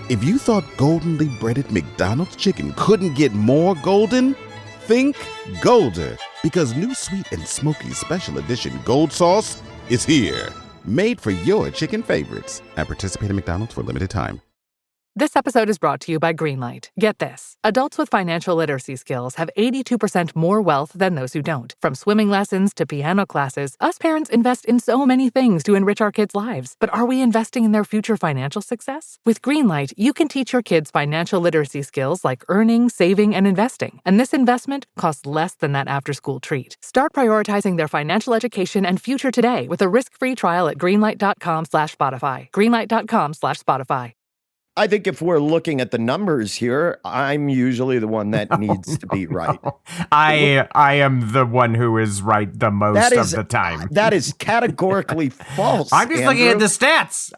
If you thought goldenly breaded McDonald's chicken couldn't get more golden, think Golder, because new sweet and smoky special edition gold sauce is here. Made for your chicken favorites. At participating McDonald's for a limited time. This episode is brought to you by Greenlight. Get this. Adults with financial literacy skills have 82% more wealth than those who don't. From swimming lessons to piano classes, us parents invest in so many things to enrich our kids' lives. But are we investing in their future financial success? With Greenlight, you can teach your kids financial literacy skills like earning, saving, and investing. And this investment costs less than that after-school treat. Start prioritizing their financial education and future today with a risk-free trial at greenlight.com/Spotify. Greenlight.com/Spotify. I think if we're looking at the numbers here, I'm usually the one that needs to be right. I am the one who is right the most of the time. That is categorically false. I'm just looking at the stats.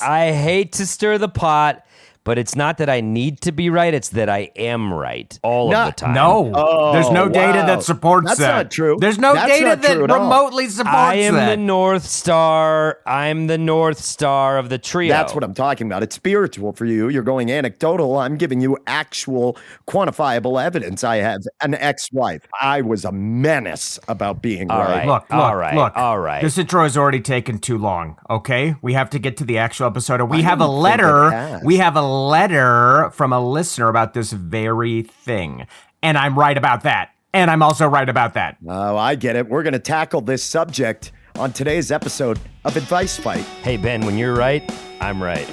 I hate to stir the pot, but it's not that I need to be right. It's that I am right all of the time. No, there's no data that supports that. That's not true. There's no data that remotely supports that. I am the North Star. I'm the North Star of the trio. That's what I'm talking about. It's spiritual for you. You're going anecdotal. I'm giving you actual quantifiable evidence. I have an ex-wife. I was a menace about being right. Look. All right. This intro has already taken too long, okay? We have to get to the actual episode. We have a letter. We have a letter from a listener about this very thing. And I'm right about that. And I'm also right about that. Oh, I get it. We're going to tackle this subject on today's episode of Advice Fight. Hey, Ben, when you're right, I'm right.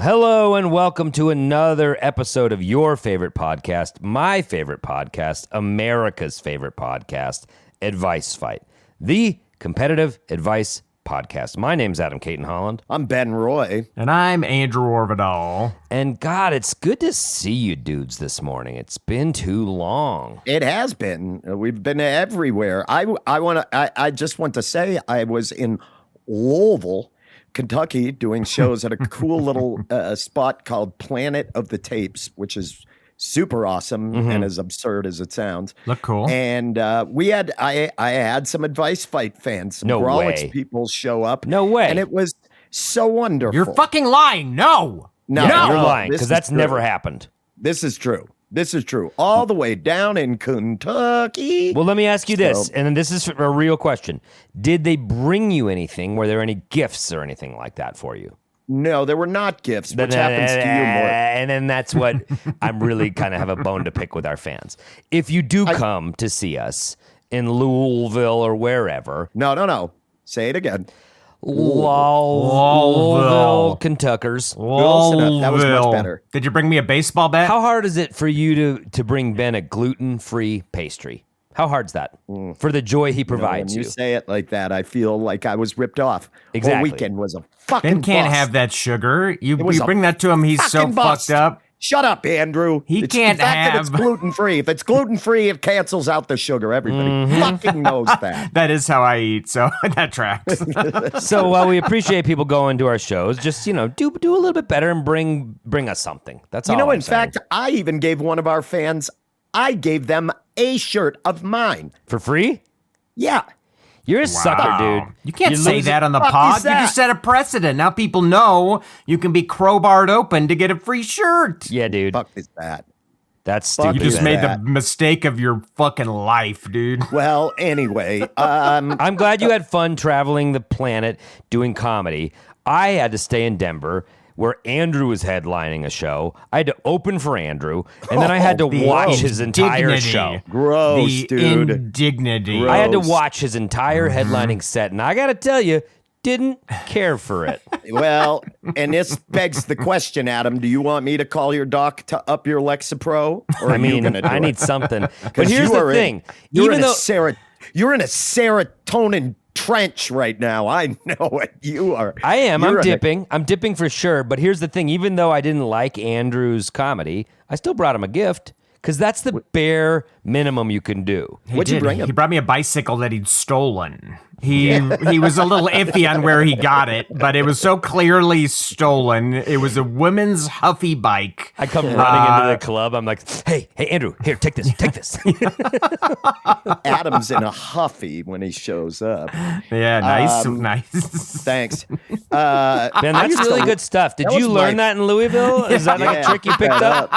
Hello and welcome to another episode of your favorite podcast, my favorite podcast, America's favorite podcast, Advice Fight, the competitive advice podcast. My name's Adam Caton Holland. I'm Ben Roy. And I'm Andrew Orvidal. And God, it's good to see you dudes this morning. It's been too long. It has been. We've been everywhere. I just want to say I was in Louisville, Kentucky, doing shows at a cool little spot called Planet of the Tapes, which is super awesome and as absurd as it sounds. Look cool. And I had some Advice Fight fans, some No Grawlix way. people show up. No way. And it was so wonderful. You're fucking lying. No. You're lying, because that's never happened. This is true. This is true. All the way down in Kentucky. Well, let me ask you this, and this is a real question. Did they bring you anything? Were there any gifts or anything like that for you? No, there were not gifts, which happens to you more. And then that's what I'm really kind of have a bone to pick with our fans. If you do come to see us in Louisville or wherever. No. Say it again. Louisville, Kentuckers. That was much better. Did you bring me a baseball bat? How hard is it for you to bring Ben a gluten-free pastry? How hard's that for the joy he provides when you say it like that, I feel like I was ripped off. Exactly. Whole weekend was a fucking Ben can't bust. have that sugar. You was bring that to him, he's so fucking bust. fucked up. Shut up, Andrew. He can't the fact that it's have- gluten-free. If it's gluten-free, it cancels out the sugar. Everybody fucking knows that. That is how I eat, so that tracks. So while we appreciate people going to our shows, just, do a little bit better and bring us something. That's all I'm saying. Fact, I even gave one of our fans, I gave them a shirt of mine. For free? Yeah. You're a sucker, dude. You can't say that on the fuck pod. is You that? just set a precedent. Now people know you can be crowbarred open to get a free shirt. Yeah, dude. Fuck is that? That's Fuck stupid. You just is made that? the mistake of your fucking life, dude. Well, anyway, I'm glad you had fun traveling the planet doing comedy. I had to stay in Denver, where Andrew was headlining a show. I had to open for Andrew, and then I had to watch his entire indignity. show. gross, The dude. indignity. Gross. I had to watch his entire headlining set, and I got to tell you, didn't care for it. Well, and this begs the question, Adam. Do you want me to call your doc to up your Lexapro? Or I mean, I need something. But here's the thing. You're Even in though a serotonin trench right now. I know it. You are. I am. I'm you're dipping. I'm dipping for sure. But here's the thing. Even though I didn't like Andrew's comedy, I still brought him a gift. Because that's the bare minimum you can do. What'd you bring him? He brought me a bicycle that he'd stolen. He was a little iffy on where he got it, but it was so clearly stolen. It was a women's Huffy bike. I come running into the club. I'm like, hey, Andrew, here, take this. Adam's in a huffy when he shows up. Yeah, nice. Thanks. Man, that's really good stuff. Did you learn that in Louisville? Is that like a trick you picked up?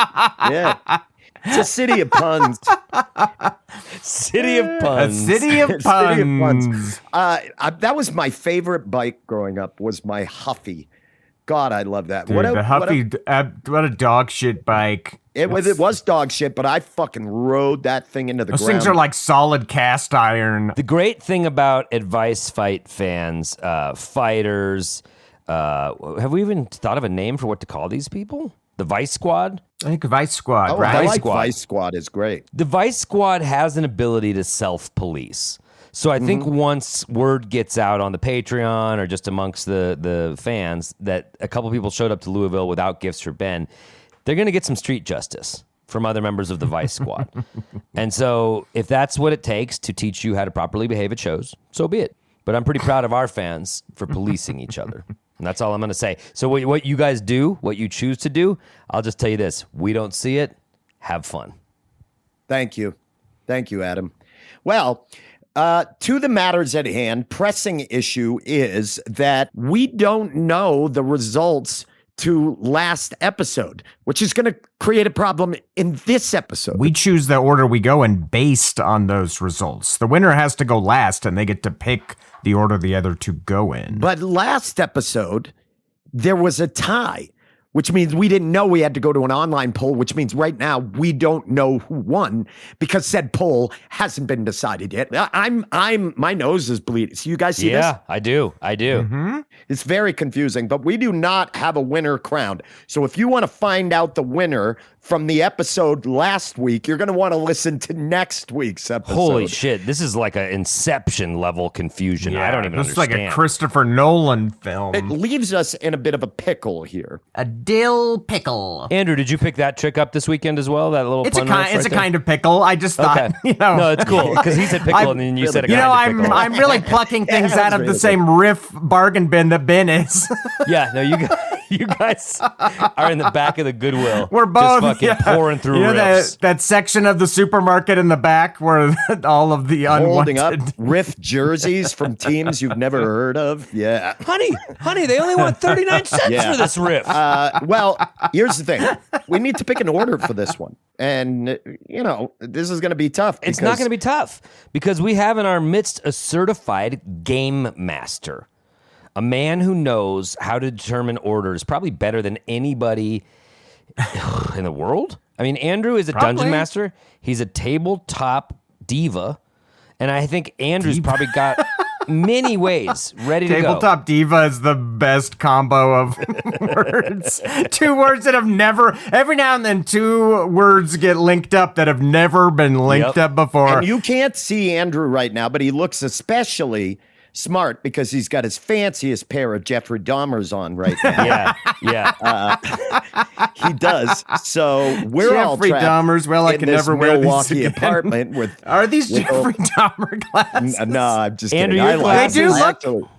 Yeah. It's a city of puns. City of puns. A city of puns. That was my favorite bike growing up, was my Huffy. God, I love that. Dude, the Huffy, what a dog shit bike. It was dog shit, but I fucking rode that thing into the ground. Those things are like solid cast iron. The great thing about Advice Fight fans, fighters, have we even thought of a name for what to call these people? The Vice Squad? I think Vice Squad, Oh, right? I like Vice Squad is great. The Vice Squad has an ability to self-police. So I think once word gets out on the Patreon or just amongst the fans that a couple people showed up to Louisville without gifts for Ben, they're going to get some street justice from other members of the Vice Squad. And so if that's what it takes to teach you how to properly behave at shows, so be it. But I'm pretty proud of our fans for policing each other. And that's all I'm going to say. So what you guys do, what you choose to do, I'll just tell you this. We don't see it. Have fun. Thank you. Thank you, Adam. Well, to the matters at hand, pressing issue is that we don't know the results to last episode, which is going to create a problem in this episode. We choose the order we go in based on those results. The winner has to go last, and they get to pick the order the other two go in. But last episode, there was a tie, which means we didn't know we had to go to an online poll, which means right now we don't know who won because said poll hasn't been decided yet. My nose is bleeding. So you guys see this? Yeah, I do. It's very confusing, but we do not have a winner crowned. So if you want to find out the winner from the episode last week, you're going to want to listen to next week's episode. Holy shit. This is like an Inception level confusion. I don't even this understand. This is like a Christopher Nolan film. It leaves us in a bit of a pickle here. A dill pickle. Andrew, did you pick that trick up this weekend as well? That little It's pun a kind of pickle. I just thought, No, it's cool because he said pickle and then you said a kind of pickle. I'm really plucking things out of the same riff bargain bin that Ben is. Yeah, no, you guys are in the back of the Goodwill. We're both just fucking pouring through riffs. That section of the supermarket in the back where all of the Holding unwanted... up riff jerseys from teams you've never heard of. Yeah. Honey, they only want 39 cents for this riff. Well, here's the thing. We need to pick an order for this one. And, this is going to be tough. It's not going to be tough because we have in our midst a certified game master. A man who knows how to determine orders probably better than anybody in the world. I mean, Andrew is a dungeon master. He's a tabletop diva. And I think Andrew's probably got many ways ready to go. Tabletop diva is the best combo of words. Two words that have never, every now and then, two words get linked up that have never been linked up before. And you can't see Andrew right now, but he looks especially smart because he's got his fanciest pair of Jeffrey Dahmers on right now. Yeah. He does. So we're all Jeffrey trapped Dahmers. Well, I in can this never wear Milwaukee these again. apartment with. Are these Jeffrey Dahmer glasses? No, I'm just Andrew, kidding. your glasses- They do look-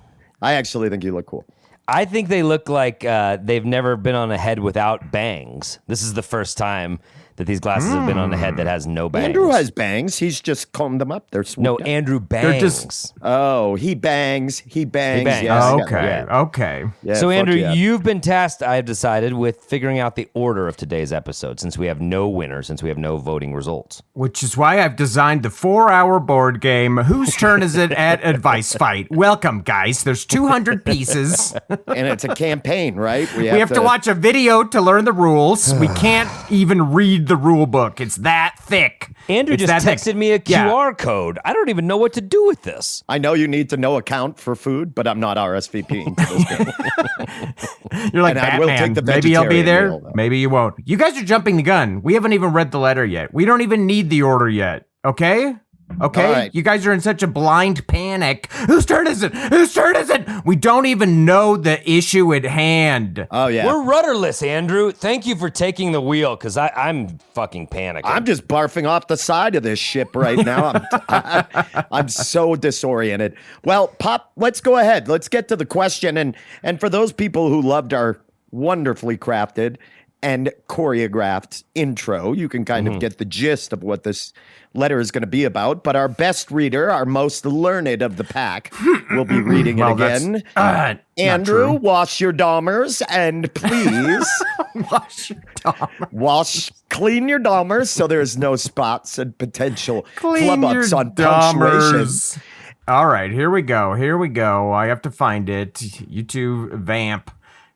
I actually think you look cool. I think they look like they've never been on a head without bangs. This is the first time that these glasses have been on a head that has no bangs. Andrew has bangs. He's just combed them up. They're sweet. No, Andrew bangs. just- Oh, he bangs. He bangs. bangs. Yes, Oh, I got okay. that. Okay. Yeah, So, fuck Andrew, yeah. you've been tasked, I've decided, with figuring out the order of today's episode since we have no winner, since we have no voting results. Which is why I've designed the 4-hour board game. Whose turn is it at Advice Fight? Welcome, guys. There's 200 pieces. And it's a campaign, right? We have to watch a video to learn the rules. We can't even read the rule book. It's that thick. Andrew It's just that texted thick. me a Yeah. QR code. I don't even know what to do with this. I know you need to know account for food, but I'm not RSVPing to this game. You're like And I will Batman. take the Maybe I'll be vegetarian there. meal, though. Maybe you won't. You guys are jumping the gun. We haven't even read the letter yet. We don't even need the order yet. Okay? Okay? All right. You guys are in such a blind panic. Whose turn is it? Whose turn is it? We don't even know the issue at hand. Oh, yeah. We're rudderless, Andrew. Thank you for taking the wheel, because I'm fucking panicking. I'm just barfing off the side of this ship right now. I'm so disoriented. Well, Pop, let's go ahead. Let's get to the question. And for those people who loved our wonderfully crafted and choreographed intro, you can kind of get the gist of what this letter is going to be about. But our best reader, our most learned of the pack, will be reading it again. Andrew, wash your Dahmers, and please clean your Dahmers so there's no spots and potential flub-ups on punctuation. All right, here we go. I have to find it. You two vamp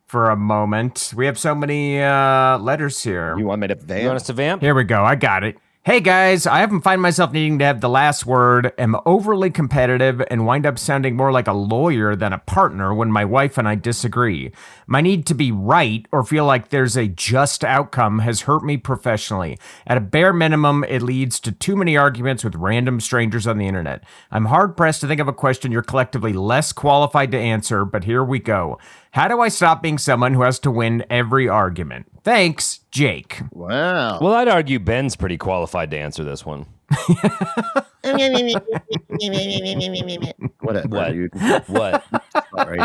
for a moment. We have so many letters here. You want me to vamp? You want us to vamp? Here we go. I got it. Hey guys, I often find myself needing to have the last word, am overly competitive, and wind up sounding more like a lawyer than a partner when my wife and I disagree. My need to be right or feel like there's a just outcome has hurt me professionally. At a bare minimum, it leads to too many arguments with random strangers on the internet. I'm hard-pressed to think of a question you're collectively less qualified to answer, but here we go. How do I stop being someone who has to win every argument? Thanks, Jake. Wow. Well, I'd argue Ben's pretty qualified to answer this one. Whatever. What? Dude. What? Sorry.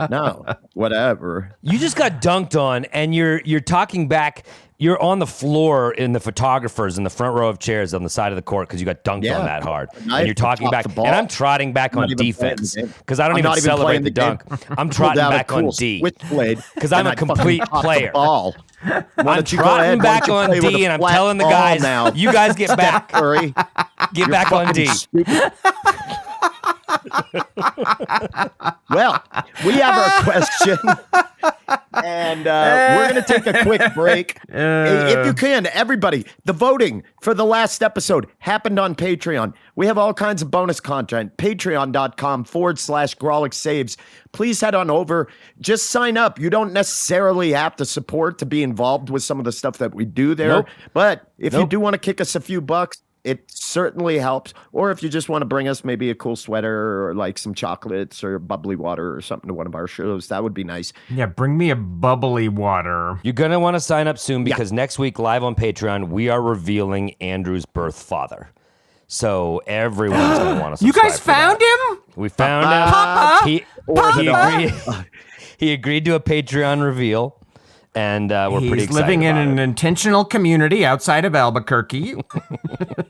No. Whatever. You just got dunked on, and you're talking back. You're on the floor in the photographers in the front row of chairs on the side of the court because you got dunked on that hard. And you're talking back, and I'm trotting back on defense because I don't even celebrate the dunk. I'm trotting back on D because I'm a complete player. I'm trotting back on D, and I'm telling the guys, now. You guys get back. Curry. Get back on D. Well, we have our question, and we're going to take a quick break. If you can, everybody, the voting for the last episode happened on Patreon. We have all kinds of bonus content. Patreon.com/Grawlix Saves. Please head on over. Just sign up. You don't necessarily have to support to be involved with some of the stuff that we do there. Nope. But if you do want to kick us a few bucks, it certainly helps. Or if you just want to bring us maybe a cool sweater or like some chocolates or bubbly water or something to one of our shows, that would be nice. Yeah, bring me a bubbly water. You're going to want to sign up soon because next week, live on Patreon, we are revealing Andrew's birth father. So everyone's going to want to subscribe. You guys found him? We found him. Papa! He agreed to a Patreon reveal. And we're pretty excited. He's living in an intentional community outside of Albuquerque.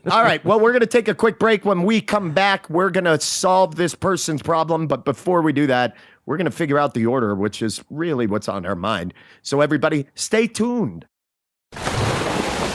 All right. Well, we're going to take a quick break. When we come back, we're going to solve this person's problem. But before we do that, we're going to figure out the order, which is really what's on our mind. So everybody, stay tuned.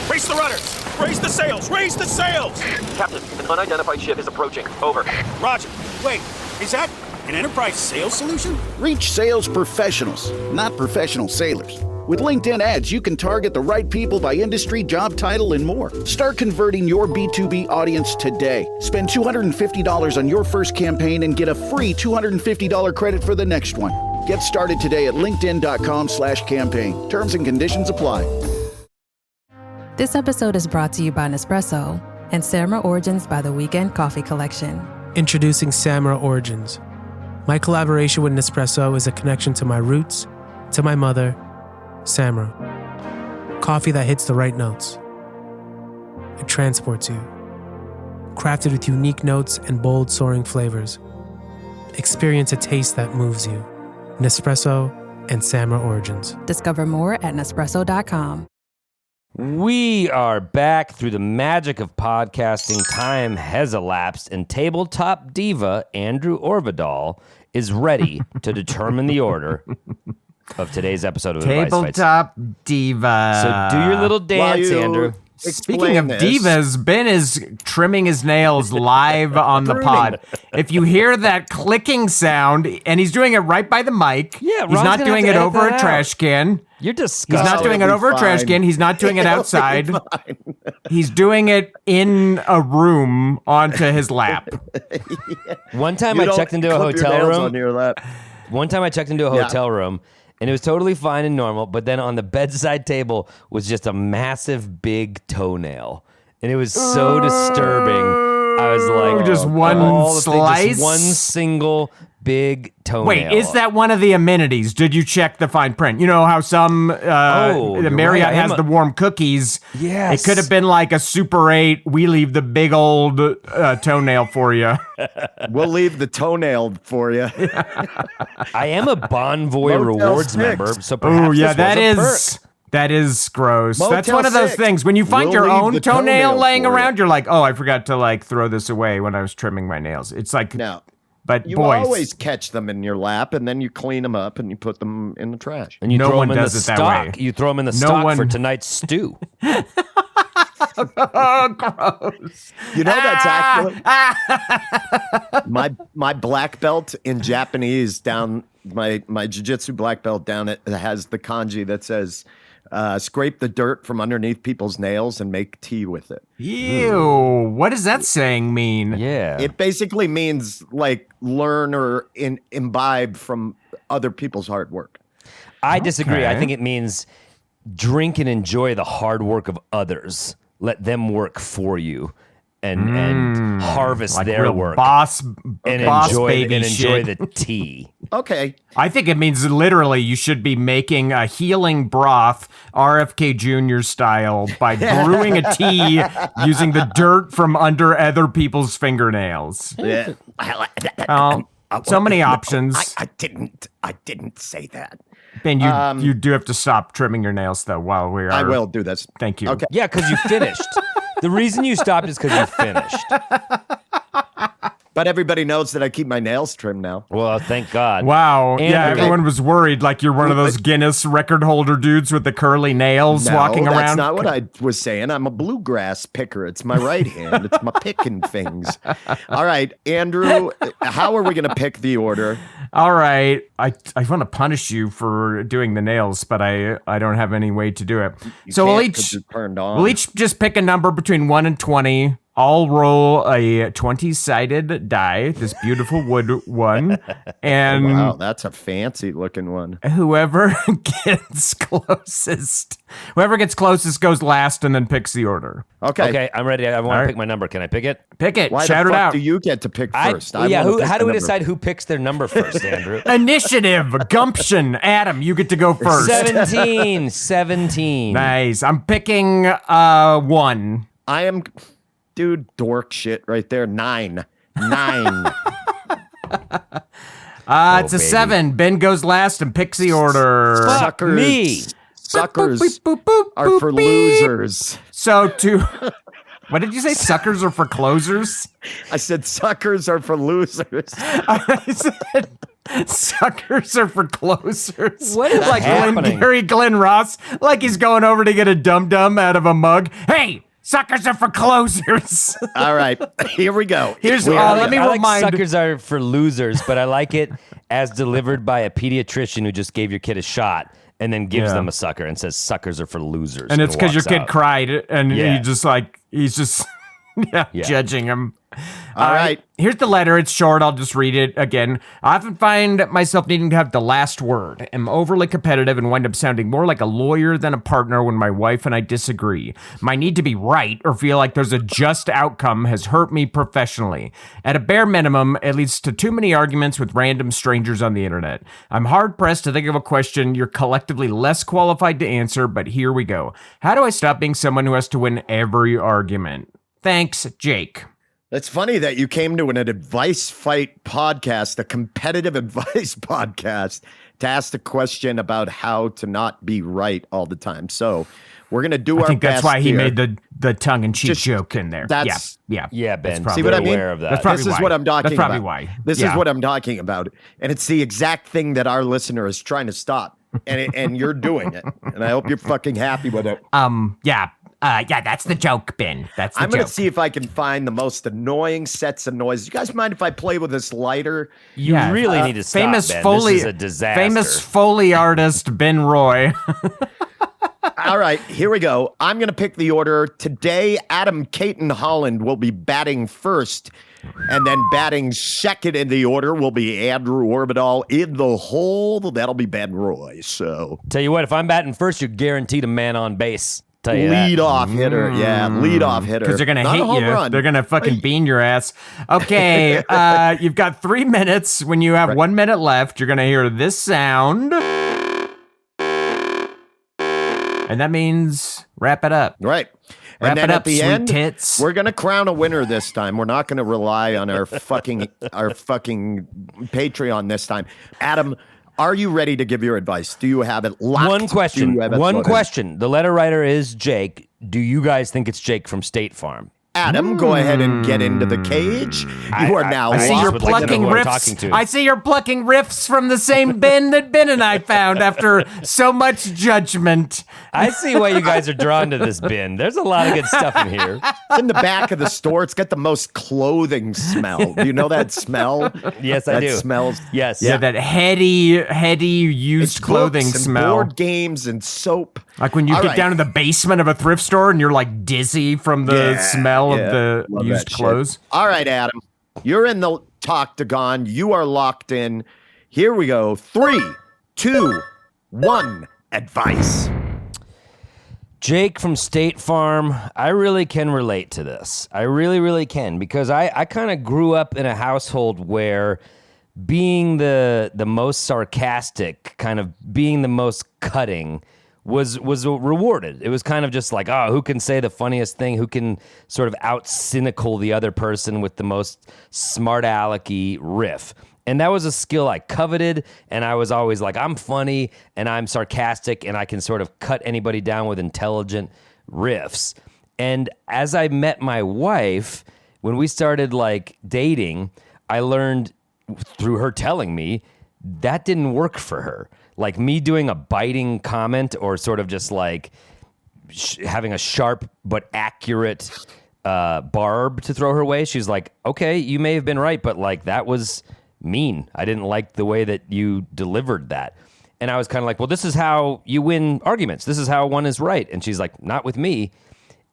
Raise the rudders! Raise the sails! Raise the sails! Captain, an unidentified ship is approaching. Over. Roger. Wait, is that an Enterprise sales solution? Reach sales professionals, not professional sailors. With LinkedIn ads, you can target the right people by industry, job title, and more. Start converting your B2B audience today. Spend $250 on your first campaign and get a free $250 credit for the next one. Get started today at linkedin.com/campaign. Terms and conditions apply. This episode is brought to you by Nespresso and Samra Origins by the Weekend Coffee Collection. Introducing Samra Origins. My collaboration with Nespresso is a connection to my roots, to my mother, Samra. Coffee that hits the right notes. It transports you. Crafted with unique notes and bold soaring flavors. Experience a taste that moves you. Nespresso and Samra Origins. Discover more at Nespresso.com. We are back through the magic of podcasting. Time has elapsed, and tabletop diva Andrew Orvidal is ready to determine the order of today's episode of Advice Fights. Tabletop diva. So do your little dance, Andrew. Speaking of divas, Ben is trimming his nails live on the pod. If you hear that clicking sound, and he's doing it right by the mic, Yeah, he's Ron's not gonna doing have it to over edit a that trash can. You're He's disgusting. not doing it over a trash can. He's not doing it outside. He's doing it in a room onto his lap. One time I checked into a hotel room. One time I checked into a hotel room, and it was totally fine and normal, but then on the bedside table was just a massive big toenail. And it was so disturbing I was like, just one slice? Just one single big toenail. Wait, is that one of the amenities? Did you check the fine print? You know how some the Marriott has the warm cookies. Yes. It could have been like a Super 8. We leave the big old toenail for you. We'll leave the toenail for you. I am a Bonvoy Motel Rewards 6. member, so perhaps Oh, yeah, this was a perk. that is gross. Motel That's one of those 6. things. When you find We'll your leave own the toenail toenail laying for you. around, you're like, oh, I forgot to like throw this away when I was trimming my nails. It's like, No. but You boys, always catch them in your lap, and then you clean them up and you put them in the trash. And you No throw one them in does the it that stock. way. You throw them in the No stock one- for tonight's stew. oh, gross. You know that's actually my black belt in Japanese down my jiu-jitsu black belt down it has the kanji that says scrape the dirt from underneath people's nails and make tea with it. Ew. What does that saying mean? Yeah. It basically means like learn or imbibe from other people's hard work. I disagree. I Okay. think it means drink and enjoy the hard work of others. Let them work for you and harvest Like their real work boss and boss enjoy baby shit. the tea. Okay. I think it means literally you should be making a healing broth, RFK Jr. style, by brewing a tea using the dirt from under other people's fingernails. Yeah. So many options. I didn't say that. Ben, you do have to stop trimming your nails though while we are. I will do this. Thank you. Okay. Yeah, because you finished. The reason you stopped is because you finished. But everybody knows that I keep my nails trimmed now. Well, thank God. Wow. And- yeah, okay. everyone was worried like you're one of those Guinness record holder dudes with the curly nails walking that's around. not what I was saying. I'm a bluegrass picker. It's my right hand. It's my picking things. All right, Andrew, how are we going to pick the order? All right. I want to punish you for doing the nails, but I don't have any way to do it. So we'll Can't 'cause each you're turned on. we'll each just pick a number between 1 and 20. I'll roll a 20-sided die, this beautiful wood one, and Wow, that's a fancy looking one. whoever gets closest goes last and then picks the order. Okay. I'm ready. I want All to right. pick my number. Can I pick it? Pick it. Why Shout the it fuck out. do you get to pick first? I Yeah. wanna pick How the do we number. decide who picks their number first, Andrew? Initiative, gumption. Adam, you get to go first. 17. Nice. I'm picking 1. I am, dude, dork shit right there. 9. 9. It's a baby. 7. Ben goes last and picks the order. Suckers. me. Suckers Boop, boop, boop, boop, are boop, for beep. losers. So what did you say? Suckers are for closers? I said suckers are for losers. I said suckers are for closers. What is like happening? Glenn Ross, like he's going over to get a dum-dum out of a mug. Hey, suckers are for closers. All right, here we go. Here's let me I like remind. suckers are for losers, but I like it as delivered by a pediatrician who just gave your kid a shot and then gives them a sucker and says suckers are for losers. And it's because your walks kid out. cried and Yeah. he's just judging him. All right. Here's the letter. It's short. I'll just read it again. I often find myself needing to have the last word. I'm overly competitive and wind up sounding more like a lawyer than a partner when my wife and I disagree. My need to be right or feel like there's a just outcome has hurt me professionally. At a bare minimum, it leads to too many arguments with random strangers on the internet. I'm hard pressed to think of a question you're collectively less qualified to answer, but here we go. How do I stop being someone who has to win every argument? Thanks, Jake. It's funny that you came to an advice fight podcast, a competitive advice podcast, to ask the question about how to not be right all the time. So we're going to do our best. I think that's why he here. made the tongue-in-cheek Just- joke in there. that's- yeah. Yeah, Ben. That's See They're what I mean? aware of that. That's probably This is why. what I'm talking That's probably about. why. This is Yeah. what I'm talking about. And it's the exact thing that our listener is trying to stop. And you're doing it. And I hope you're fucking happy with it. Yeah, that's the joke, Ben. That's the I'm joke. going to see if I can find the most annoying sets of noises. You guys mind if I play with this lighter? You really need to stop, famous Ben. Foley, This is a disaster. Famous Foley artist Ben Roy. All right, here we go. I'm going to pick the order. Today, Adam Caton Holland will be batting first. And then batting second in the order will be Andrew Orbital. In the hole, that'll be Ben Roy. So Tell you what, if I'm batting first, you're guaranteed a man on base. Tell you that. Lead off hitter. Yeah, lead off hitter. Because they're going to Not a hit home you. run. They're going to fucking bean your ass. Okay, you've got 3 minutes. When you have 1 minute left, you're going to hear this sound. And that means wrap it up. Right. Wrap And then it at up, the sweet end, tits. we're gonna crown a winner this time. We're not gonna rely on our fucking Patreon this time. Adam, are you ready to give your advice? Do you have it locked? One question. Do you have it One loaded? question. The letter writer is Jake. Do you guys think it's Jake from State Farm? Adam, go ahead and get into the cage. You are now. I see lost you're would like to know plucking who I'm riffs. talking to. I see you're plucking riffs from the same bin that Ben and I found after so much judgment. I see why you guys are drawn to this bin. There's a lot of good stuff in here. It's in the back of the store. It's got the most clothing smell. Do you know that smell? Yes, I do. That smells. Yes. Yeah, that heady used It's clothing books and smell. board games and soap. Like when you All get right. down to the basement of a thrift store and you're like dizzy from the smell of the Love used that shit. clothes. All right, Adam, you're in the Toctagon. You are locked in. Here we go. 3, 2, 1. Advice. Jake from State Farm, I really can relate to this. I really, really can, because I kind of grew up in a household where being the most sarcastic, kind of being the most cutting was rewarded. It was kind of just like, oh, who can say the funniest thing? Who can sort of out-cynical the other person with the most smart-alecky riff? And that was a skill I coveted, and I was always like, I'm funny, and I'm sarcastic, and I can sort of cut anybody down with intelligent riffs. And as I met my wife, when we started like dating, I learned through her telling me that didn't work for her. Like me doing a biting comment or sort of just like having a sharp but accurate barb to throw her way. She's like, okay, you may have been right, but like that was mean. I didn't like the way that you delivered that. And I was kind of like, well, this is how you win arguments. This is how one is right. And she's like, not with me.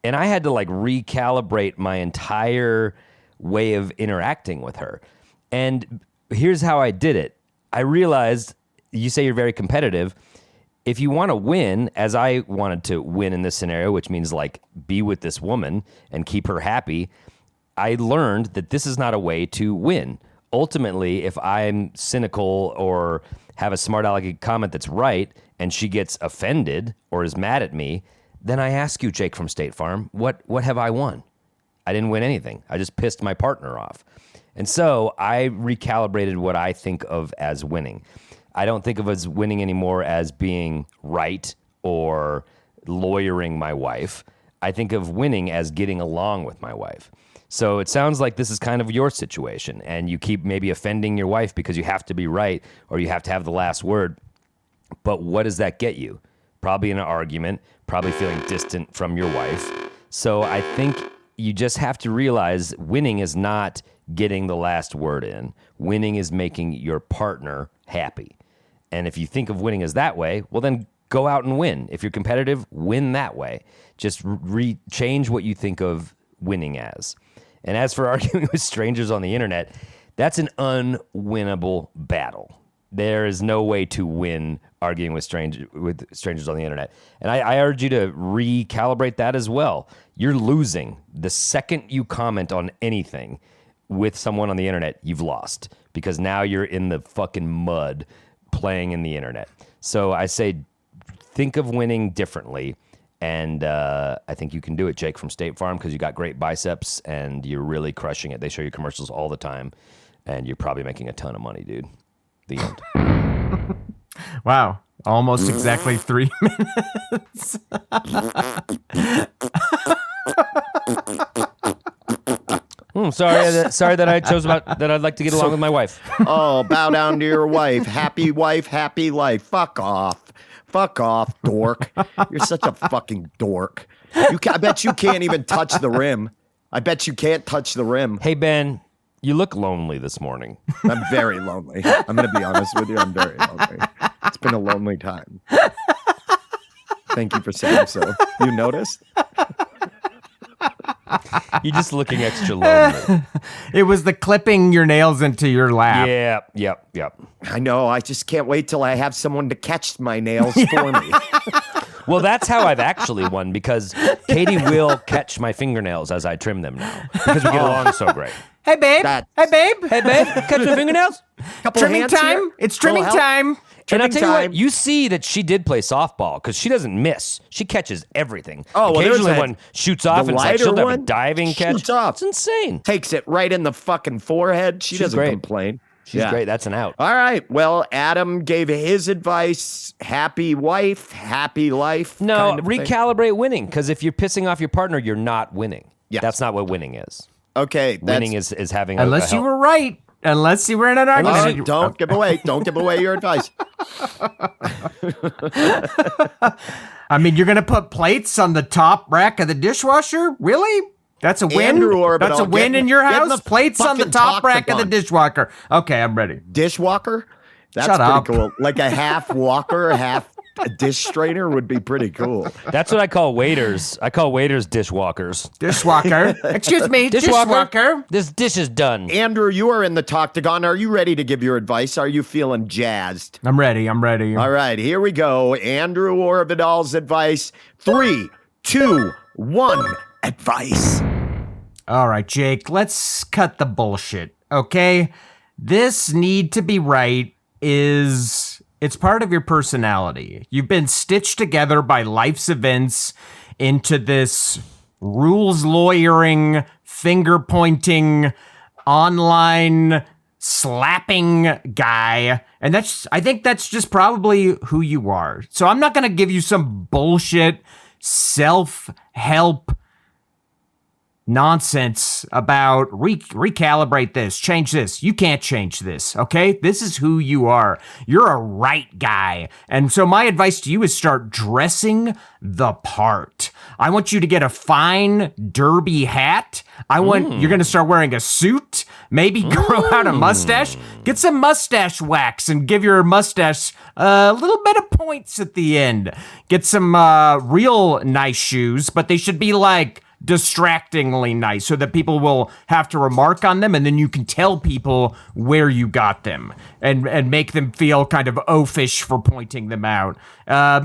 And I had to like recalibrate my entire way of interacting with her. And here's how I did it. I realized, you say you're very competitive. If you want to win, as I wanted to win in this scenario, which means like be with this woman and keep her happy, I learned that this is not a way to win. Ultimately, if I'm cynical or have a smart alecky comment that's right and she gets offended or is mad at me, then I ask you, Jake from State Farm, what have I won? I didn't win anything. I just pissed my partner off. And so I recalibrated what I think of as winning. I don't think of as winning anymore as being right or lawyering my wife. I think of winning as getting along with my wife. So it sounds like this is kind of your situation, and you keep maybe offending your wife because you have to be right or you have to have the last word. But what does that get you? Probably in an argument, probably feeling distant from your wife. So I think you just have to realize winning is not getting the last word in. Winning is making your partner happy. And if you think of winning as that way, well, then go out and win. If you're competitive, win that way. Just change what you think of winning as. And as for arguing with strangers on the internet, that's an unwinnable battle. There is no way to win arguing with strangers on the internet. And I urge you to recalibrate that as well. You're losing. The second you comment on anything with someone on the internet, you've lost, because now you're in the fucking mud playing in the internet. So I say, think of winning differently. And I think you can do it, Jake from State Farm, because you got great biceps and you're really crushing it. They show you commercials all the time, and you're probably making a ton of money, dude. The end. Wow. Almost exactly 3 minutes. Sorry that I chose that I'd like to get along with my wife. Oh, bow down to your wife. Happy wife, happy life. Fuck off. Fuck off, dork. You're such a fucking dork. I bet you can't even touch the rim. I bet you can't touch the rim. Hey, Ben, you look lonely this morning. I'm very lonely. I'm going to be honest with you. I'm very lonely. It's been a lonely time. Thank you for saying so. You noticed? You're just looking extra lonely. It was the clipping your nails into your lap. Yep. I know. I just can't wait till I have someone to catch my nails for me. Well, that's how I've actually won, because Katie will catch my fingernails as I trim them now, because we get along so great. Hey, babe. Hey, babe. Hey, babe, catch my fingernails? Trimming time. It's trimming time. And I'll tell you what, you see that she did play softball, because she doesn't miss. She catches everything. Oh, well, occasionally one shoots off, and it's like she'll have a diving catch. Shoots off. It's insane. Takes it right in the fucking forehead. She's doesn't complain. She's great. That's an out. All right. Well, Adam gave his advice. Happy wife, happy life. No, kind of recalibrate thing. winning, because if you're pissing off your partner, you're not winning. Yeah. That's not what winning is. Okay. Winning is having Unless you were right. Unless you were in an argument. Don't give away your advice. I mean, you're going to put plates on the top rack of the dishwasher? Really? That's a win? Andrew Orbital, That's a win in your house? Plates on the top rack of the Octagon. dishwasher. Okay, I'm ready. Dishwalker? That's Shut pretty up. cool. Like a half walker, half a dish strainer would be pretty cool. That's what I call waiters. I call waiters dishwalkers. Dishwalker. Excuse me, dishwalker. This dish is done. Andrew, you are in the Octagon. Are you ready to give your advice? Are you feeling jazzed? I'm ready. All right, here we go. Andrew Orbital's advice. 3, 2, 1. Advice. All right, Jake, let's cut the bullshit, okay? This need to be right it's part of your personality. You've been stitched together by life's events into this rules lawyering, finger pointing, online slapping guy. And I think that's just probably who you are. So I'm not going to give you some bullshit self-help nonsense about recalibrate this, change this. You can't change this, okay? This is who you are. You're a right guy. And so my advice to you is start dressing the part. I want you to get a fine derby hat. You're going to start wearing a suit, maybe grow out a mustache. Get some mustache wax and give your mustache a little bit of points at the end. Get some real nice shoes, but they should be like distractingly nice so that people will have to remark on them, and then you can tell people where you got them and make them feel kind of oafish for pointing them out.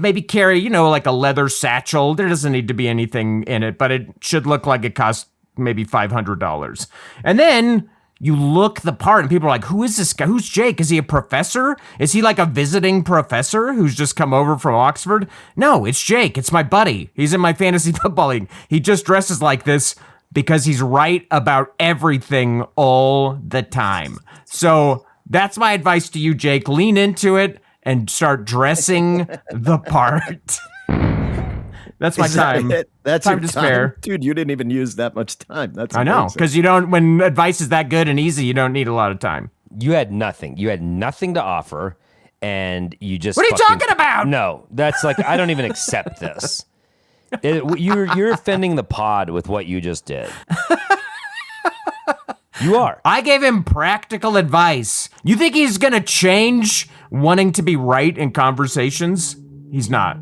Maybe carry, like a leather satchel. There doesn't need to be anything in it, but it should look like it costs maybe $500. And then you look the part and people are like, who is this guy? Who's Jake? Is he a professor? Is he like a visiting professor who's just come over from Oxford? No, it's Jake. It's my buddy. He's in my fantasy football league. He just dresses like this because he's right about everything all the time. So that's my advice to you, Jake. Lean into it and start dressing the part. That's my time. That's time your to spare. Dude, you didn't even use that much time. That's I know, amazing. because when advice is that good and easy, you don't need a lot of time. You had nothing. You had nothing to offer, and you just. What are you talking about? No, that's like, I don't even accept this. You're offending the pod with what you just did. You are. I gave him practical advice. You think he's going to change wanting to be right in conversations? He's not.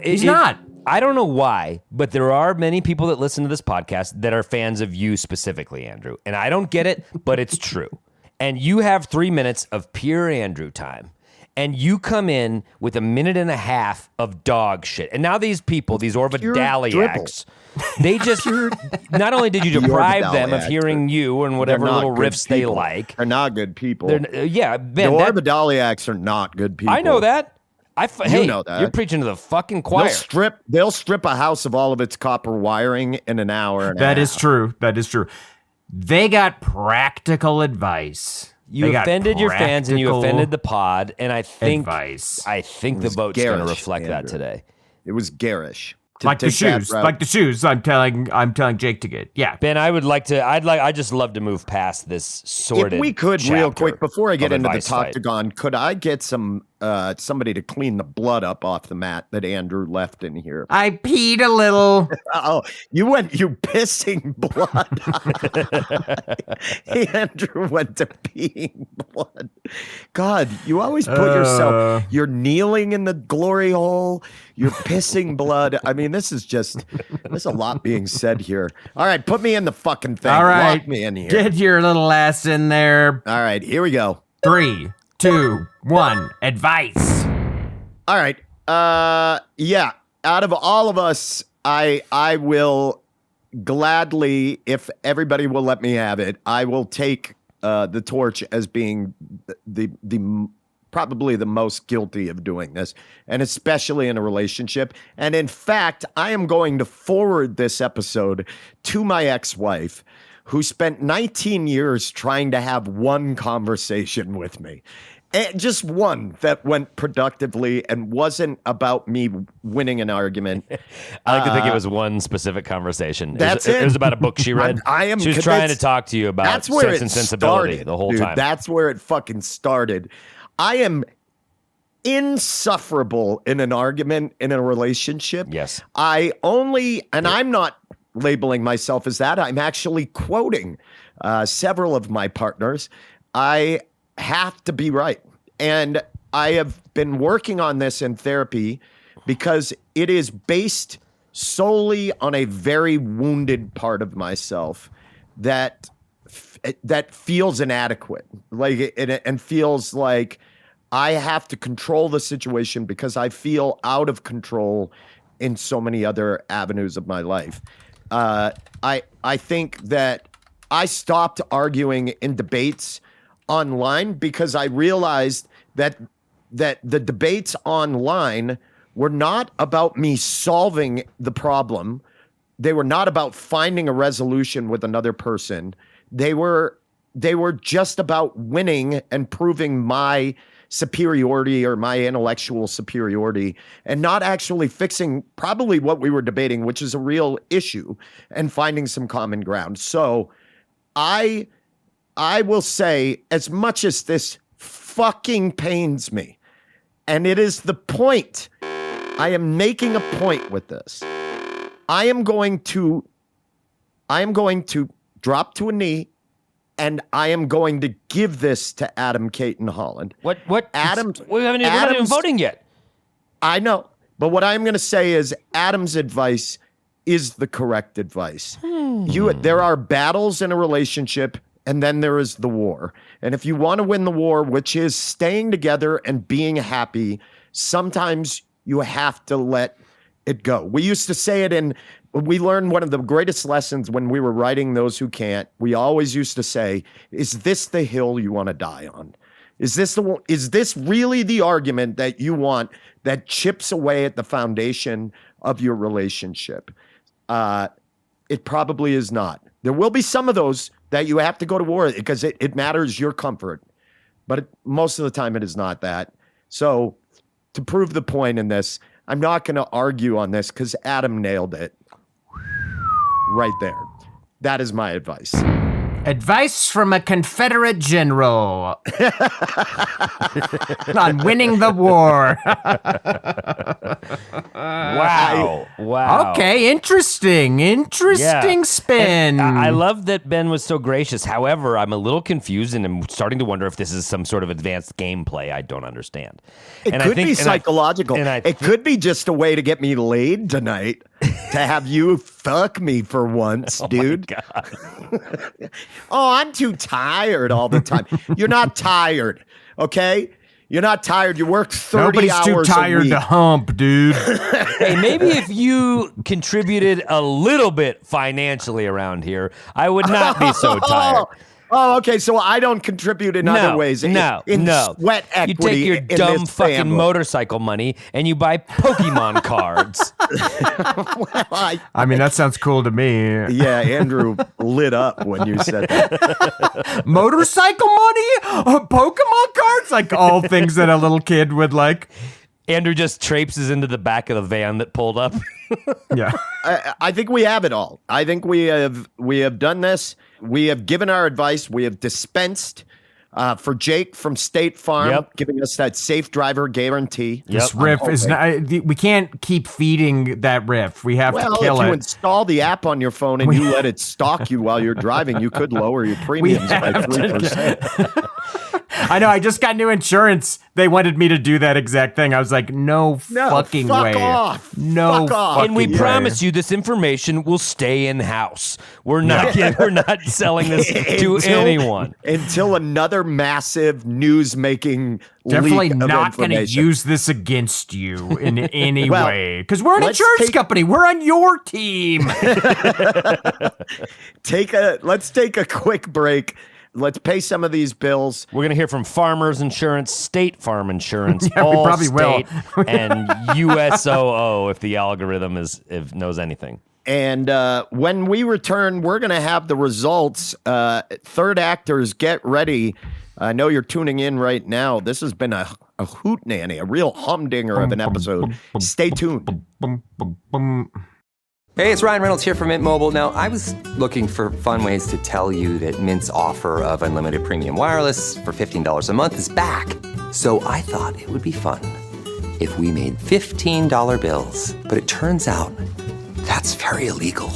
He's not. I don't know why, but there are many people that listen to this podcast that are fans of you specifically, Andrew. And I don't get it, but it's true. And you have 3 minutes of pure Andrew time. And you come in with 1.5 minutes of dog shit. And now these people, these Orbidaliacs, they just, not only did you deprive them of hearing you and whatever little riffs they like. They're not good people. Yeah, man. The Orbidaliacs are not good people. I know that. Hey, know that. You're preaching to the fucking choir. They'll strip a house of all of its copper wiring in an hour and a half. That is true. That is true. They got practical advice. You offended your fans and you offended the pod, and I think the vote's going to reflect that today. It was garish. Like the shoes. I'm telling Jake to get. Yeah. Ben, I just love to move past this sordid. If we could, real quick, before I get into the fight. Octagon, could I get somebody to clean the blood up off the mat that Andrew left in here? I peed a little. Oh, you pissing blood. Andrew went to peeing blood. God, you always put yourself, you're kneeling in the glory hole, you're pissing blood. I mean, there's a lot being said here. All right, put me in the fucking thing. All right. Lock me in here. Get your little ass in there. All right, here we go. 3, 2, 1, advice. All right. Yeah. out of all of us, I will gladly, if everybody will let me have it, I will take the torch as being the probably the most guilty of doing this, and especially in a relationship. And in fact, I am going to forward this episode to my ex-wife, who spent 19 years trying to have one conversation with me. And just one that went productively and wasn't about me winning an argument. I like to think it was one specific conversation. That's it was about a book she read. She was trying to talk to you about Sense and Sensibility the whole time. That's where it fucking started. I am insufferable in an argument, in a relationship. Yes. I'm not labeling myself as that. I'm actually quoting several of my partners. I have to be right. And I have been working on this in therapy because it is based solely on a very wounded part of myself that feels inadequate, and feels like I have to control the situation because I feel out of control in so many other avenues of my life. I think that I stopped arguing in debates online because I realized that the debates online were not about me solving the problem. They were not about finding a resolution with another person. They were just about winning and proving my superiority or my intellectual superiority, and not actually fixing probably what we were debating, which is a real issue, and finding some common ground. So I will say, as much as this fucking pains me, and it is the point, I am making a point with this. I am going to drop to a knee, and I am going to give this to Adam, Kate, and Holland. What? Adam, we're not even voting yet. I know, but what I'm going to say is Adam's advice is the correct advice. There are battles in a relationship, and then there is the war. And if you want to win the war, which is staying together and being happy, sometimes you have to let it go. We used to say it we learned one of the greatest lessons when we were writing Those Who Can't. We always used to say, is this the hill you want to die on? Is this really the argument that you want that chips away at the foundation of your relationship? It probably is not. There will be some of those that you have to go to war because it matters your comfort. But most of the time it is not that. So to prove the point in this, I'm not going to argue on this because Adam nailed it right there. That is my advice. Advice from a Confederate general on winning the war. Wow. Okay, interesting spin. And I love that Ben was so gracious. However, I'm a little confused and I'm starting to wonder if this is some sort of advanced gameplay I don't understand. It could be psychological. It could be just a way to get me laid tonight, to have you fuck me for once, dude. My God. Oh, I'm too tired all the time. You're not tired, okay? You're not tired. You work 30 hours a week. Nobody's too tired to hump, dude. Hey, maybe if you contributed a little bit financially around here, I would not be so tired. Oh, okay. So I don't contrip in other ways. No. Sweat equity. You take your dumb fucking motorcycle money and you buy Pokemon cards. I mean, that sounds cool to me. Yeah, Andrew lit up when you said that. Motorcycle money? Pokemon cards? Like all things that a little kid would like. Andrew just traipses into the back of the van that pulled up. Yeah. I think we have it all. I think we have done this. We have given our advice. We have dispensed for Jake from State Farm, giving us that safe driver guarantee. This riff is not. We can't keep feeding that riff. We have to kill it. If you install the app on your phone and you let it stalk you while you're driving, you could lower your premiums by 3%. I know. I just got new insurance. They wanted me to do that exact thing. I was like, no fucking fuck way. Off. No fuck off. fucking And we way. promise you this information will stay in house. We're not selling this to anyone until another massive news making Definitely leak of not going to information. use this against you in any Well, way. Because we're an let's insurance take- company. We're on your team. Let's take a quick break. Let's pay some of these bills. We're going to hear from Farmers Insurance, State Farm Insurance, Yeah, we probably Allstate, will. and USOO if the algorithm knows anything. And when we return, we're going to have the results. Third actors, get ready. I know you're tuning in right now. This has been a hootenanny, a real humdinger of an episode. Stay tuned. Hey, it's Ryan Reynolds here from Mint Mobile. Now, I was looking for fun ways to tell you that Mint's offer of unlimited premium wireless for $15 a month is back. So I thought it would be fun if we made $15 bills. But it turns out that's very illegal.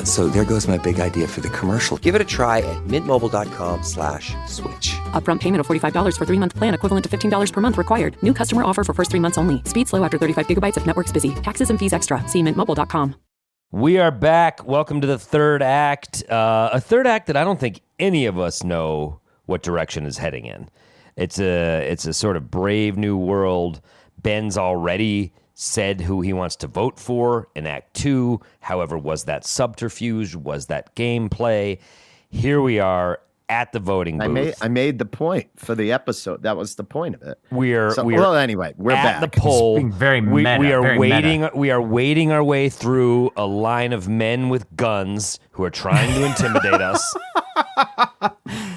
So there goes my big idea for the commercial. Give it a try at mintmobile.com/switch. Upfront payment of $45 for 3-month plan equivalent to $15 per month required. New customer offer for first 3 months only. Speed slow after 35 gigabytes if network's busy. Taxes and fees extra. See mintmobile.com. We are back. Welcome to the third act. A third act that I don't think any of us know what direction is heading in. It's a sort of brave new world. Ben's already said who he wants to vote for in Act 2. However, was that subterfuge? Was that gameplay? Here we are at the voting booth. I made the point for the episode. That was the point of it. Well, anyway, we're at back. the poll. Being very meta, we are very waiting. meta. We are wading our way through a line of men with guns who are trying to intimidate us.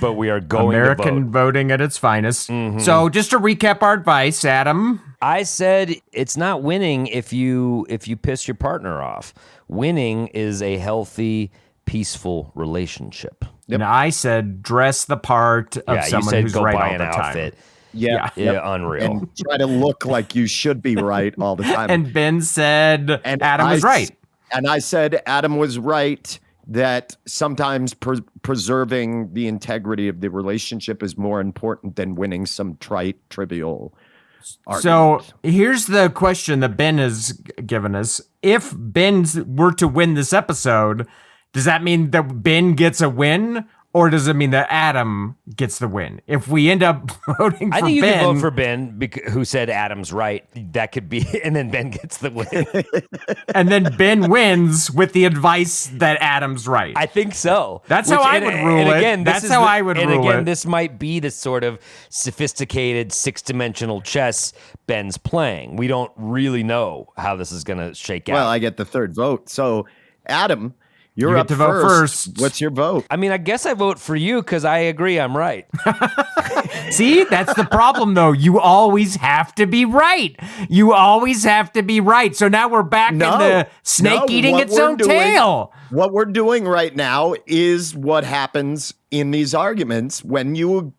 But we are going American to vote. voting at its finest. Mm-hmm. So just to recap our advice, Adam. I said it's not winning if you piss your partner off. Winning is a healthy, peaceful relationship. And I said dress the part of You someone said who's go right buy all an the time. outfit. Yeah. Unreal. And try to look like you should be right all the time. And Ben said Adam was right. And I said Adam was right that sometimes preserving the integrity of the relationship is more important than winning some trite, trivial argument. So here's the question that Ben has given us. If Ben were to win this episode, does that mean that Ben gets a win? Or does it mean that Adam gets the win? If we end up voting for Ben... I think you could vote for Ben, who said Adam's right. That could be... And then Ben gets the win. And then Ben wins with the advice that Adam's right. I think so. That's how I would rule it. Again, That's how I would rule it. And again, this might be the sort of sophisticated six-dimensional chess Ben's playing. We don't really know how this is going to shake out. Well, I get the third vote. So, Adam... You're You get up to vote first. What's your vote? I mean, I guess I vote for you because I agree I'm right. See, that's the problem, though. You always have to be right. You always have to be right. So now we're back in the snake eating its own tail. What we're doing right now is what happens in these arguments when you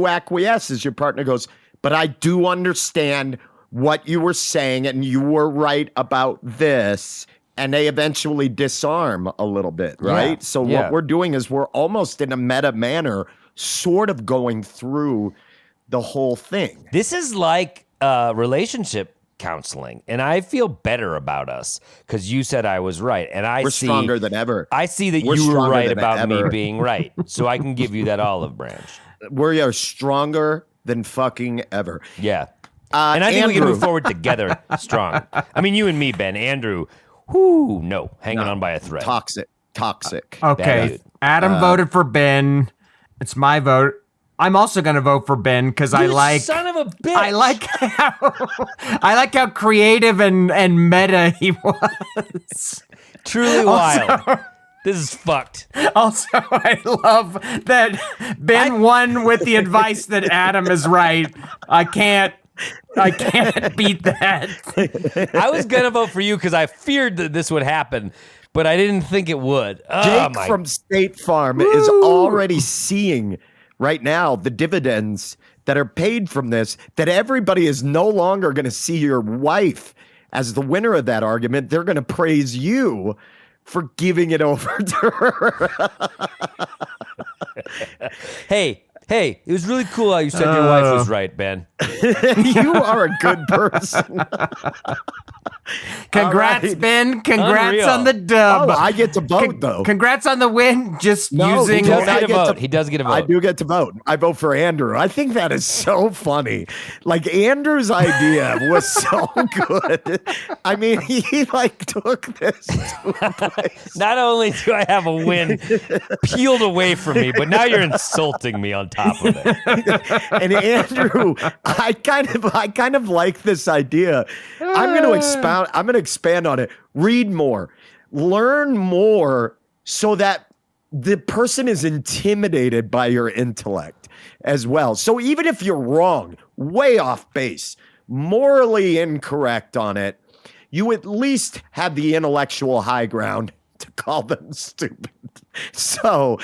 acquiesce as your partner goes, but I do understand what you were saying and you were right about this. And they eventually disarm a little bit, right? Yeah, So yeah. what we're doing is we're almost in a meta manner sort of going through the whole thing. This is like relationship counseling, and I feel better about us because you said I was right, and We're stronger than ever. I see that We're you were stronger right than about me ever. being right, so I can give you that olive branch. We are stronger than fucking ever. Yeah, and I think we can Andrew. move forward together strong. I mean, you and me, Ben. Andrew, hanging on by a thread. Toxic. Okay, Bad. Adam voted for Ben. It's my vote. I'm also going to vote for Ben because I like... son of a bitch. I like how creative and meta he was. Truly wild. This is fucked. Also, I love that Ben won with the advice that Adam is right. I can't beat that. I was gonna vote for you because I feared that this would happen, but I didn't think it would. Jake from State Farm is already seeing right now the dividends that are paid from this, that everybody is no longer going to see your wife as the winner of that argument. They're going to praise you for giving it over to her. Hey, Hey, it was really cool how you said your wife was right, Ben. You are a good person. Congrats, right. Ben. Congrats Unreal. on the dub. Oh, I get to vote, though. Congrats on the win. Just using He does I get a get vote. to- He does get a vote. I do get to vote. I vote for Andrew. I think that is so funny. Like, Andrew's idea was so good. I mean, he like took this to a place. Not only do I have a win peeled away from me, but now you're insulting me on top of it. And Andrew, I kind of like this idea. I'm going to expand on it. Read more, learn more, so that the person is intimidated by your intellect as well. So even if you're wrong, way off base, morally incorrect on it, you at least have the intellectual high ground to call them stupid. So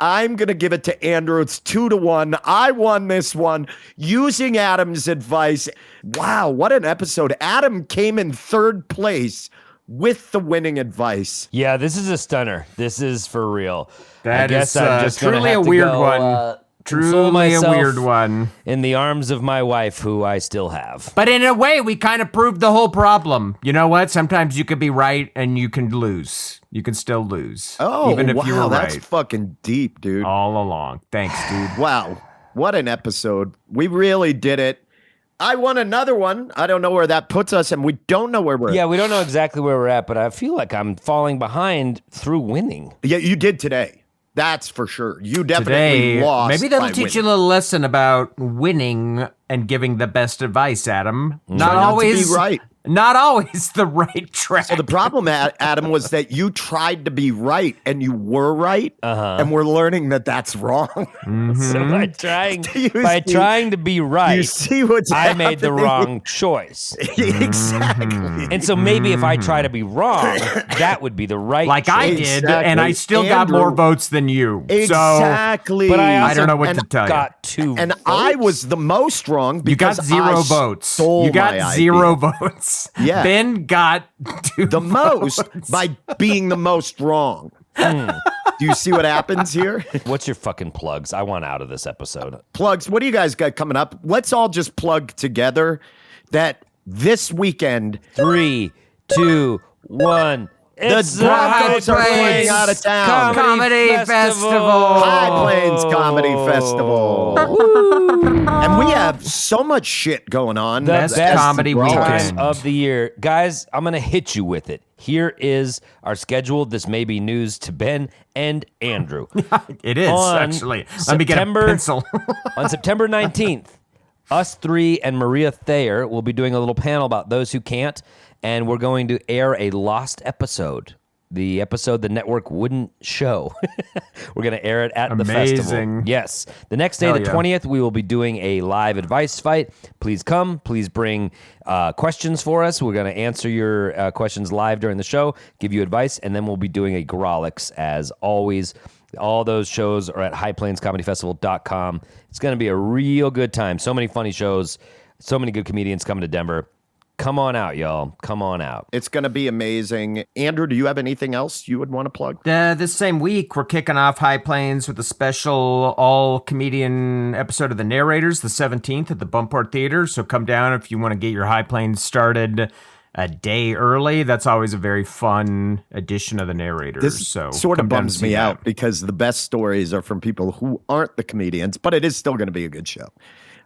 I'm going to give it to Andrew. It's 2-1. I won this one using Adam's advice. Wow, what an episode. Adam came in third place with the winning advice. Yeah, this is a stunner. This is for real. That I guess is, I'm just gonna truly have a to weird go, one. console Truly a myself weird one. in the arms of my wife, who I still have. But in a way, we kind of proved the whole problem. You know what? Sometimes you could be right and you can lose. You can still lose. Oh, even if wow, you were that's right fucking deep, dude. all along. Thanks, dude. Wow, what an episode. We really did it. I won another one. I don't know where that puts us, and we don't know where we're Yeah, we don't know exactly where we're at, but I feel like I'm falling behind through winning. Yeah, you did today. That's for sure. You definitely Today, lost. maybe that'll by teach you a winning. little lesson about winning and giving the best advice, Adam. Not Try not to always be right. Not always the right track. So the problem, Adam, was that you tried to be right, and you were right, and we're learning that that's wrong. So by You trying to be right, You see what's I made the happening? wrong choice. Exactly. And so maybe if I try to be wrong, that would be the right like choice. I did, and I still got Andrew- more votes than you. Exactly. But I also don't know what to tell you. got 2 And votes. I was the most wrong You because got 0 I votes. stole You got my 0 idea. votes. Yeah. Ben got 2 The most by being the most wrong. Do you see what happens here? What's your fucking plugs? I want out of this episode. Plugs. What do you guys got coming up? Let's all just plug together that this weekend 3, 2, 1. the Broncos are playing out of town. Comedy Festival. High Plains Comedy Festival. And we have so much shit going on. The Best best comedy times weekend. of the year. Guys, I'm going to hit you with it. Here is our schedule. This may be news to Ben and Andrew. It is, On actually. Let me get a September- pencil. On September 19th, us three and Maria Thayer will be doing a little panel about those who can't, and we're going to air a lost episode. The episode the network wouldn't show. We're going to air it at the festival. Amazing. Yes. The next day, Hell the yeah. 20th, we will be doing a live advice fight. Please come. Please bring questions for us. We're going to answer your questions live during the show, give you advice, and then we'll be doing a Grawlix as always. All those shows are at highplainscomedyfestival.com. It's going to be a real good time. So many funny shows, so many good comedians coming to Denver. Come on out, y'all. Come on out. It's going to be amazing. Andrew, do you have anything else you would want to plug? This same week, we're kicking off High Plains with a special all-comedian episode of The Narrators, the 17th at the Bumport Theater. So come down if you want to get your High Plains started a day early. That's always a very fun edition of The Narrators. This so sort come of down and bums see me that. out because the best stories are from people who aren't the comedians, but it is still going to be a good show.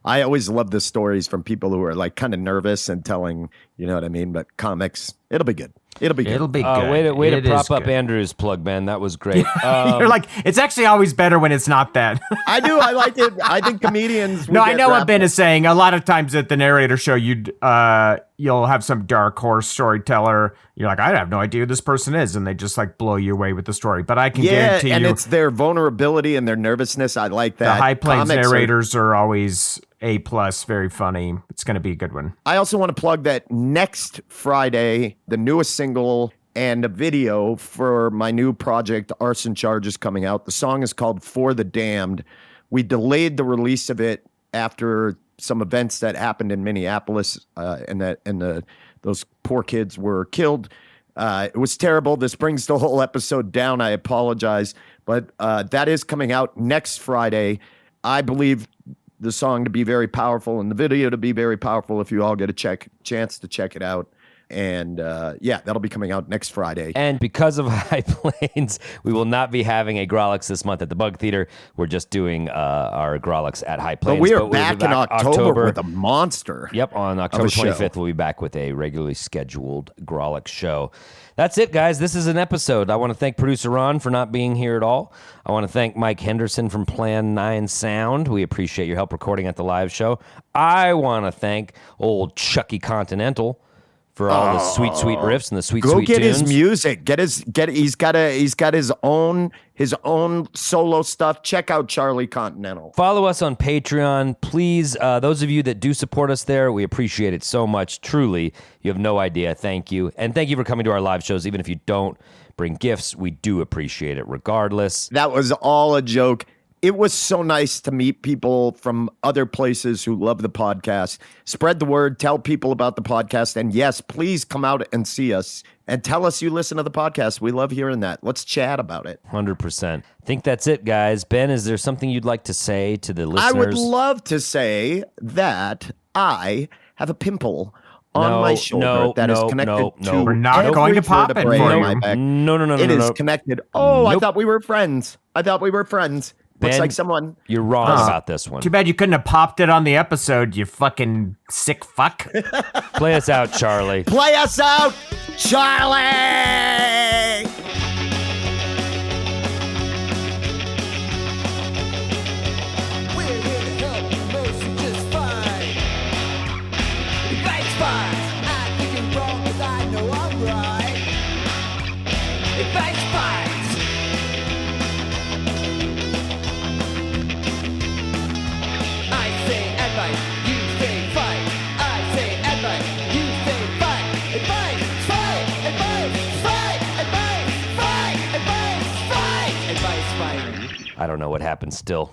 I always love the stories from people who are like kind of nervous and telling, you know what I mean? But comics, it'll be good. It'll be good. It'll be good. Way to It is prop up good. Andrew's plug, man. That was great. You're like, it's actually always better when it's not that. I do. I like it. I think comedians. No, I know what Ben Ben is saying. A lot of times at the narrator show, you'll have some dark horse storyteller. You're like, I have no idea who this person is, and they just like blow you away with the story. But I can guarantee and you, it's their vulnerability and their nervousness. I like that. the High Plains Comics narrators are always A+, very funny. It's going to be a good one. I also want to plug that next Friday, the newest single and a video for my new project, Arson Charge, is coming out. The song is called For the Damned. We delayed the release of it after some events that happened in Minneapolis, those poor kids were killed. It was terrible. This brings the whole episode down. I apologize. But that is coming out next Friday. I believe the song to be very powerful and the video to be very powerful if you all get a chance to check it out. And yeah, that'll be coming out next Friday. And because of High Plains, we will not be having a Grawlix this month at the Bug Theater. We're just doing our Grawlix at High Plains. But we are back in October with a monster. Yep, on October 25th, we'll be back with a regularly scheduled Grawlix show. That's it, guys. This is an episode. I want to thank producer Ron for not being here at all. I want to thank Mike Henderson from Plan 9 Sound. We appreciate your help recording at the live show. I want to thank old Chucky Continental for all the sweet riffs and the sweet tunes. Go get his music. He's got his own solo stuff. Check out Charlie Continental. Follow us on Patreon, please. Those of you that do support us there, we appreciate it so much. Truly, you have no idea. Thank you, and thank you for coming to our live shows. Even if you don't bring gifts, we do appreciate it regardless. That was all a joke. It was so nice to meet people from other places who love the podcast. Spread the word, tell people about the podcast, and yes, please come out and see us and tell us you listen to the podcast. We love hearing that. Let's chat about it. 100%. I think that's it, guys. Ben, is there something you'd like to say to the listeners? I would love to say that I have a pimple on my shoulder that is connected to We're not going to pop it for you. No. It is connected. Oh, I thought we were friends. Ben, Looks like someone. You're wrong about this one. Too bad you couldn't have popped it on the episode, you fucking sick fuck. Play us out, Charlie. Play us out, Charlie! We're here to help you mostly just fine. Advice fine. I think you're wrong, but I know I'm right. Advice fine. I don't know what happened still.